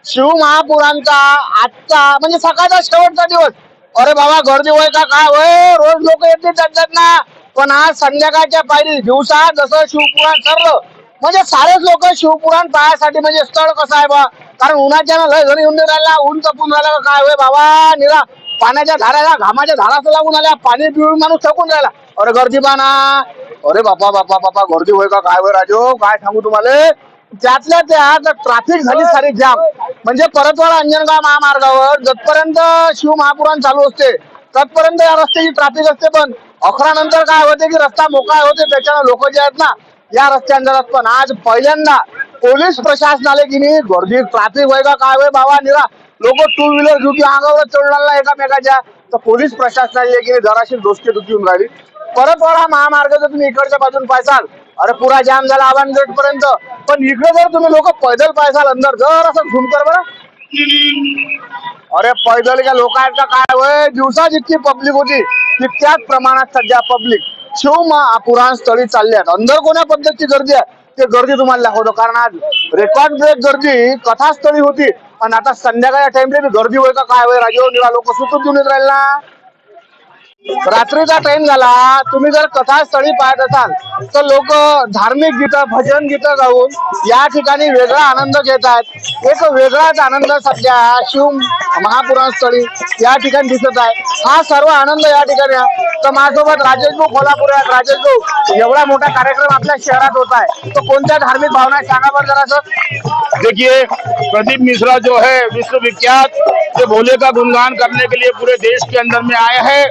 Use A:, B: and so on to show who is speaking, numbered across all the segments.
A: शिवमहापुरांचा आजचा म्हणजे सकाळचा शेवटचा दिवस. अरे बाबा गर्दी होय का काय होय, रोज लोक येते जातात ना, पण आज संध्याकाळच्या पायरी दिवसा जसं शिवपुराण ठरलं म्हणजे सारेच लोक शिवपुराण पाहायसाठी. म्हणजे स्थळ कसं आहे बा, कारण उन्हाच्या लय घरी येऊन राहिला, ऊन तपून राहिला काय होय बाबा, निरा पाण्याच्या धाराला घामाच्या धारास लागून आल्या, पाणी पिऊन माणूस थकून राहिला. अरे गर्दी पाना, अरे बापा बापा बापा गर्दी होय का काय होय राजो, काय सांगू तुम्हाला. त्यातल्या त्यात ट्रॅफिक झाली सारी जाम. म्हणजे परतवाडा अंजनगाव महामार्गावर जतपर्यंत शिव महापुराण चालू असते तत्पर्यंत या रस्त्याची ट्रॅफिक असते, पण 11 नंतर काय होते की रस्ता मोकळा होते, त्याच्यानं लोक जे आहेत ना या रस्त्यांवर. पण आज पहिल्यांदा पोलीस प्रशासनाला की नाही गर्दी ट्रॅफिक होय का काय होय बाबा, निरा लोक टू व्हीलर घेऊन अंगावर चढला एकामेकाच्या, तर पोलीस प्रशासनाला की जराशी दोस्ती दुखी होऊन राहिली. परतवाडा महामार्ग जर तुम्ही इकडच्या बाजून पायसाल, अरे पुरा जाम झाला आव्हान गेट पर्यंत. पण इकडे जर तुम्ही लोक पैदल पायसाल अंदर, जर असं झूम कर बरं, अरे पैदल का लोक आहेत का काय होय. दिवसा जितकी पब्लिक होती तितक्याच प्रमाणात सध्या पब्लिक शिवमहापुराण स्थळी चालल्यात. अंदर कोण्या पद्धतीची गर्दी आहे ते गर्दी तुम्हाला दाखवतो, कारण आज रेकॉर्ड ब्रेक गर्दी कथास्थळी होती. आणि आता संध्याकाळच्या टाइमला गर्दी होय का काय होय राजीव, निळा लोक सुटून देऊन राहील ना. रात्रीचा टाइम झाला, तुम्ही जर कथास्थळी पाहत असाल तर लोक धार्मिक गीतं भजन गीतं गाऊन या ठिकाणी वेगळा आनंद घेत आहेत. एक वेगळाच आनंद सध्या शिव महापुराण स्थळी या ठिकाणी दिसत आहे. हा सर्व आनंद या ठिकाणी आहे. तर माझ्यासोबत राजेश भाऊ कोल्हापूर आहेत. राजेश भाऊ, एवढा मोठा कार्यक्रम आपल्या शहरात होत आहे, तो कोणत्या धार्मिक भावना सांगा बरं जरासं.
B: देखिए, प्रदीप मिश्रा जो है विश्वविख्यात, जो भोले का गुणगान करने के लिए पूरे देश के अंदर में आए हैं।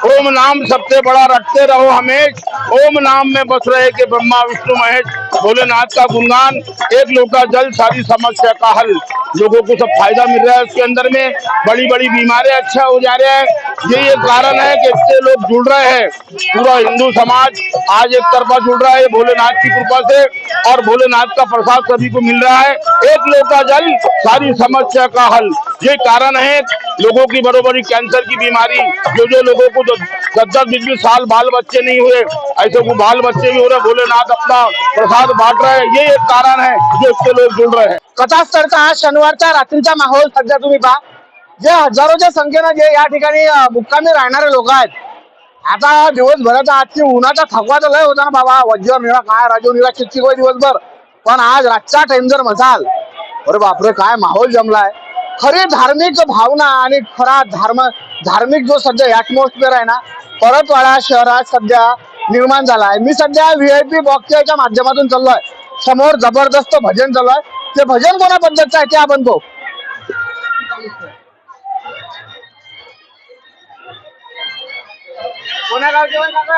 B: ओम नाम सबसे बड़ा रखते रहो हमेश, ओम नाम में बस रहे के ब्रह्मा विष्णु महेश। भोलेनाथ का गुणगान, एक लोटा जल सारी समस्या का हल। लोगों को सब फायदा मिल रहा है उसके अंदर में, बड़ी बड़ी बीमारियां अच्छा हो जा रहे हैं। ये कारण है कि इससे लोग जुड़ रहे हैं। पूरा हिंदू समाज आज एक तरफा जुड़ रहा है भोलेनाथ की कृपा से, और भोलेनाथ का प्रसाद सभी को मिल रहा है। एक लोटा जल सारी समस्या का हल, ये कारण है। लोगों की बरोबरी कैंसर की बीमारी, जो लोगों को 10-10-20 साल बाल बच्चे नहीं हुए, ऐसे को बाल बच्चे भी हो रहे, भोलेनाथ अपना प्रसाद बांट रहे हैं। ये एक कारण है जो इससे लोग जुड़ रहे हैं।
A: कथास्थळचा हा शनिवारच्या रात्रीचा माहोल सध्या तुम्ही पहा, जे हजारोच्या संख्येनं जे या ठिकाणी मुक्कामी राहणारे लोक आहेत. आता दिवसभराचा आजची उन्हाचा थकवा तर लय होता ना बाबा, वज्र निळा काय राजू निळा चिकचिक होय दिवसभर, पण आज रातचा टाइम जर मसाल, अरे बापरे काय माहोल जमलाय. खरी धार्मिक भावना आणि खरा धार्मिक जो सध्या ऍटमॉस्फिअर आहे ना परतवाडा शहरात सध्या निर्माण झाला आहे. मी सध्या VIP बॉक्सच्या माध्यमातून चाललोय, समोर जबरदस्त भजन चालू आहे. ते भजन कोणा पद्धतीचं आहे ते आपण पाहू. कोण्या गावचे होय काका?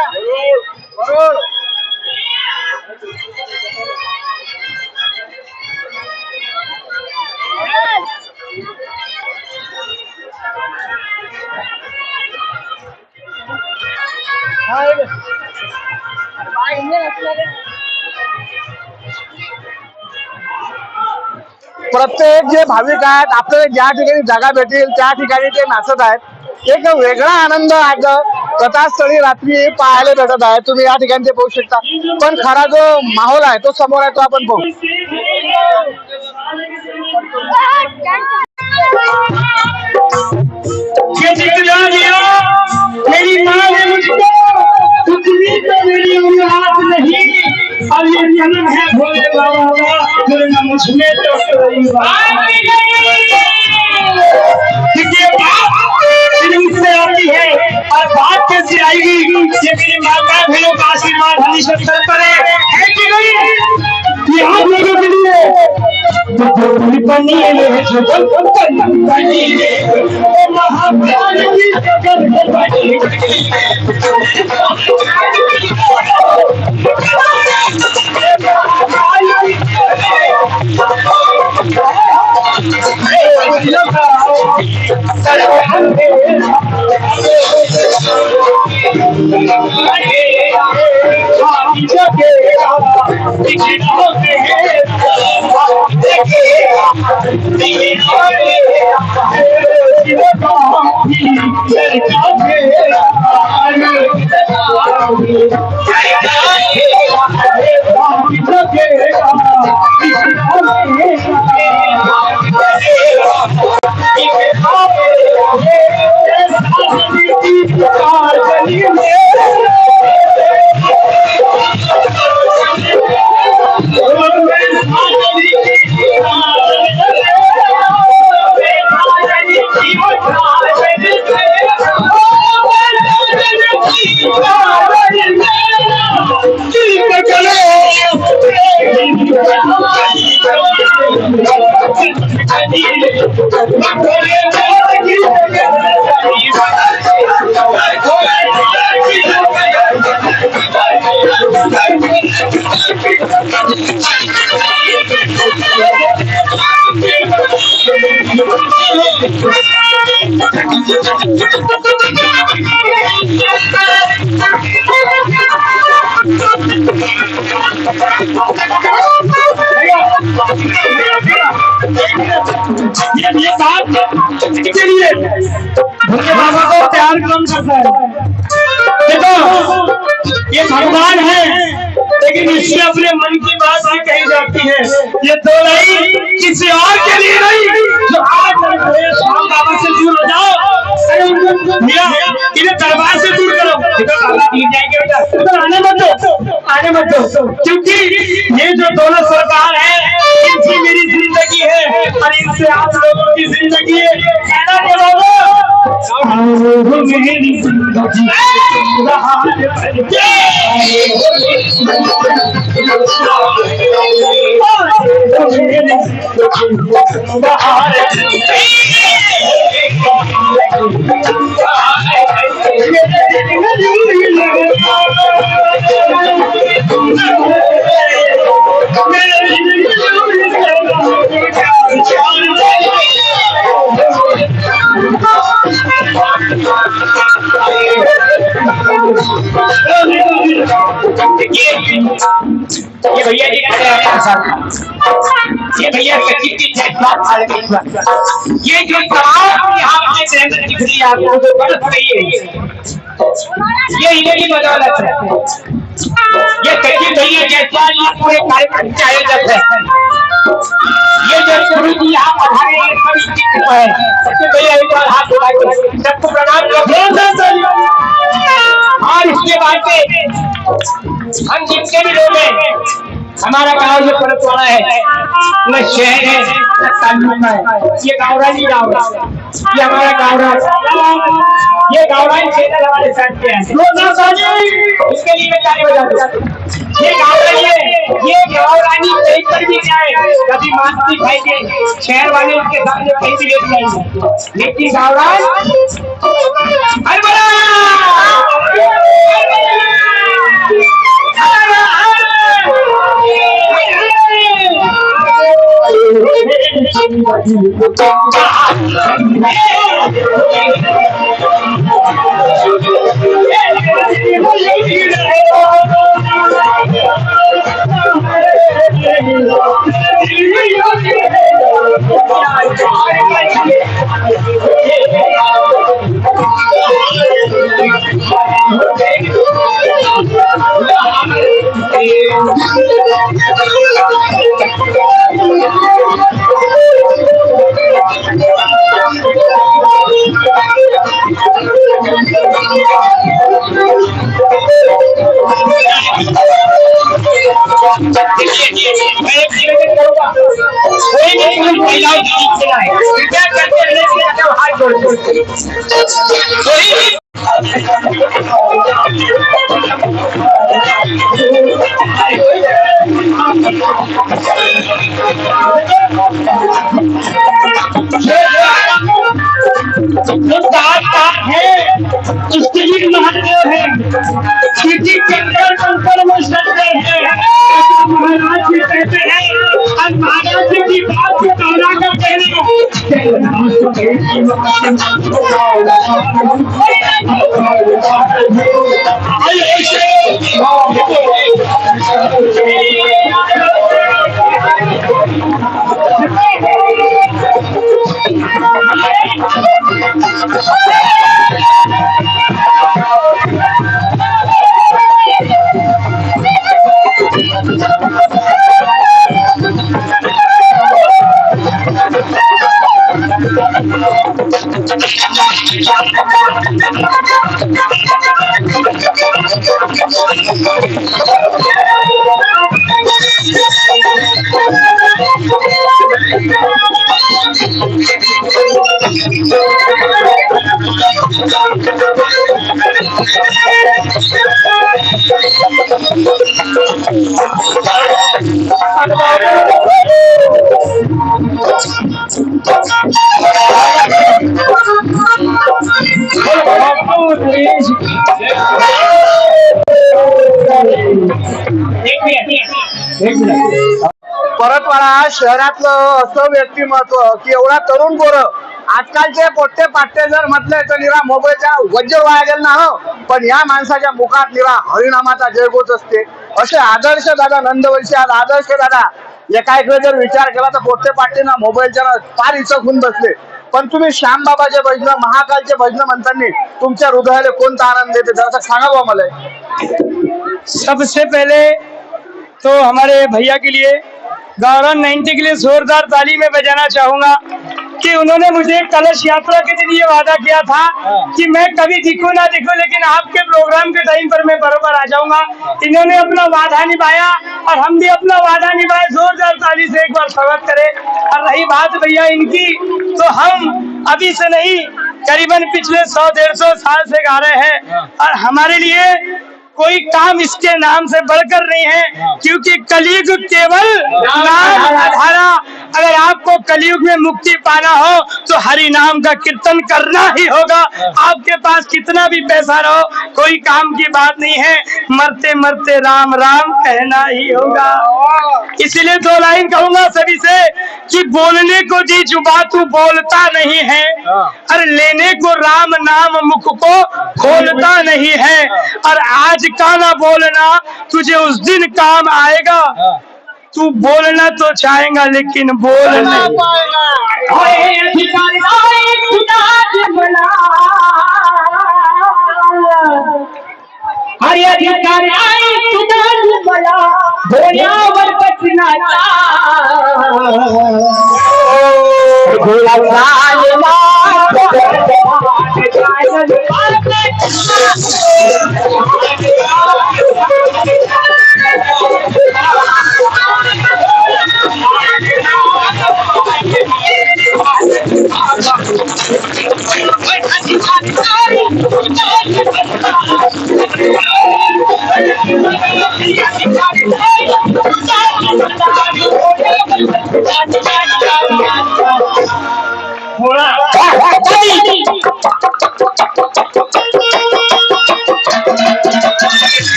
A: बरोबर. प्रत्येक जे भाविक आहेत आपल्याला ज्या ठिकाणी जागा भेटेल त्या ठिकाणी ते नाचत आहेत. एक वेगळा आनंद आज कथास्थळी रात्री पाहायला भेटत आहे. तुम्ही या ठिकाणी ते पाहू शकता, पण खरा जो माहोल आहे तो समोर आहे, तो आपण पाहू.
C: मेरी माँ ने मुझको दुखी तो मेरी औलाद नहीं, और ये जन्म है भोले बाबा का, जो न मुझमें तो कोई बात ये बात जन्म से आती है और बात कैसे आएगी, ये मेरी माता बहनों का आशीर्वाद हमेशा सर पर है कि नहीं। ये आप लोगों के लिए बनी है जो बनी है महाप्राण की जगत बनी ये बात के लिए भोले बाबा को प्यार कौन करता है? देखो ये भगवान है, लेकिन इससे अपने मन की बात भी कही जाती है। ये दो नहीं किसी और के लिए नहीं, जो आज शाम बाबा से दूर हो जाओ, भैया इन्हें दरबार से दूर करो, बाबा जीत जाएंगे बेटा, तो आने मत दो, क्योंकि ये जो दोनों सरकार है इनकी मेरी जिंदगी है और इनसे आप लोगों की जिंदगी है। कहना बोलोगे मेरी जिंदगी ये भैया जी ये भैया ये जो तमाम यहाँ पे ट्रेंड दिख रही है आपको, जो बर्फ रही है, ये इन्हीं की बदौलत है। ये कच्ची भैया जैसा ये पूरे कार्यक्रम के आयोजक है। ये जो गुरु जी यहाँ पधारे हैं सभी की कृपा है। कच्ची भैया एक बार हाथ उठाइए, सबको प्रणाम करो। और इसके बाद हम जितने भी लोग हैं, हमारा गांव जो परतवाड़ा है, न शहर है न तालुका है, ये गाँवरानी गाँव है, ये हमारा गाँव, ये गाँवरानी क्षेत्र हमारे साथ पे है। इसके लिए मैं ताली बजा दूं। ये गाँवरानी है, ये गाँवरानी कहीं पर भी जाए कभी मास्क खाई दे, शहर वाले उनके सामने कहीं भी लेट जाएंगे, लेकिन गाँवरान उसके लिए महत्व है। सिटी चक्कर महाराज जी कहते हैं और महाराज जी की बात को दोहरा कर कहने
A: परतवाडा शहरातलं असं व्यक्तिमत्व की एवढा तरुण पोरं आजकालचे पोट्टे पाट्टे जर म्हटले तर निरा मोबाईलच्या वज्र वाया गेला ना हो, पण या माणसाच्या मुखात निरा हरिनामाचा जयघोष असते. असे आदर्श दादा नंदवंशी आज आदर्श दादा एका इकडे जर विचार केला तर पोट्टे पाट्टेना मोबाईलच्या फार इचकून बसले. पण तुम्ही श्यामबाबाचे भजन महाकालचे भजन म्हणताना तुमच्या हृदयाला कोणता आनंद देते जरा सांगा बुवा मला.
C: सबसे पहले तो हमारे भैया के लिए गौरव 90 के लिए जोरदार ताली में बजाना चाहूंगा कि उन्होंने मुझे कलश यात्रा के दिन ये वादा किया था कि मैं कभी दिखूं ना दिखूं लेकिन आपके प्रोग्राम के टाइम पर मैं बराबर आ जाऊंगा. इन्होंने अपना वादा निभाया और हम भी अपना वादा निभाए. जोरदार ताली से एक बार स्वागत करें. और रही बात भैया इनकी, तो हम अभी से नहीं करीबन पिछले 100-150 साल से गा रहे हैं और हमारे लिए कोई काम इसके नाम से बढ़कर नहीं है, क्योंकि कलयुग केवल नाम आधारा. अगर आपको कलयुग में मुक्ति पाना हो तो हरि नाम का कीर्तन करना ही होगा. आपके पास कितना भी पैसा रहो कोई काम की बात नहीं है, मरते मरते राम राम कहना ही होगा. इसीलिए 2 लाइन कहूंगा सभी से कि बोलने को जी जुबा तू बोलता नहीं है, और लेने को राम नाम मुख को खोलता नहीं है. और आज का ना बोलना तुझे उस दिन काम आएगा. तू बोलना तो चाहेगा लेकिन बोल नहीं पाएगा. अरे अधिकारी आई तुझा मला भोल्यावर बचनाचा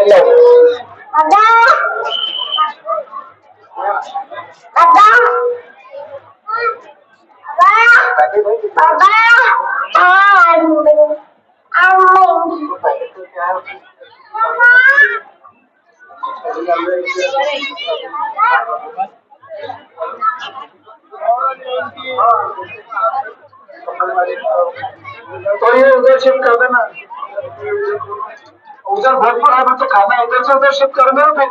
C: तो ये उधर शिफ्ट कर देना, उधर भरपूर है तो खाना इधर से उधर शिफ्ट कर देना फिर।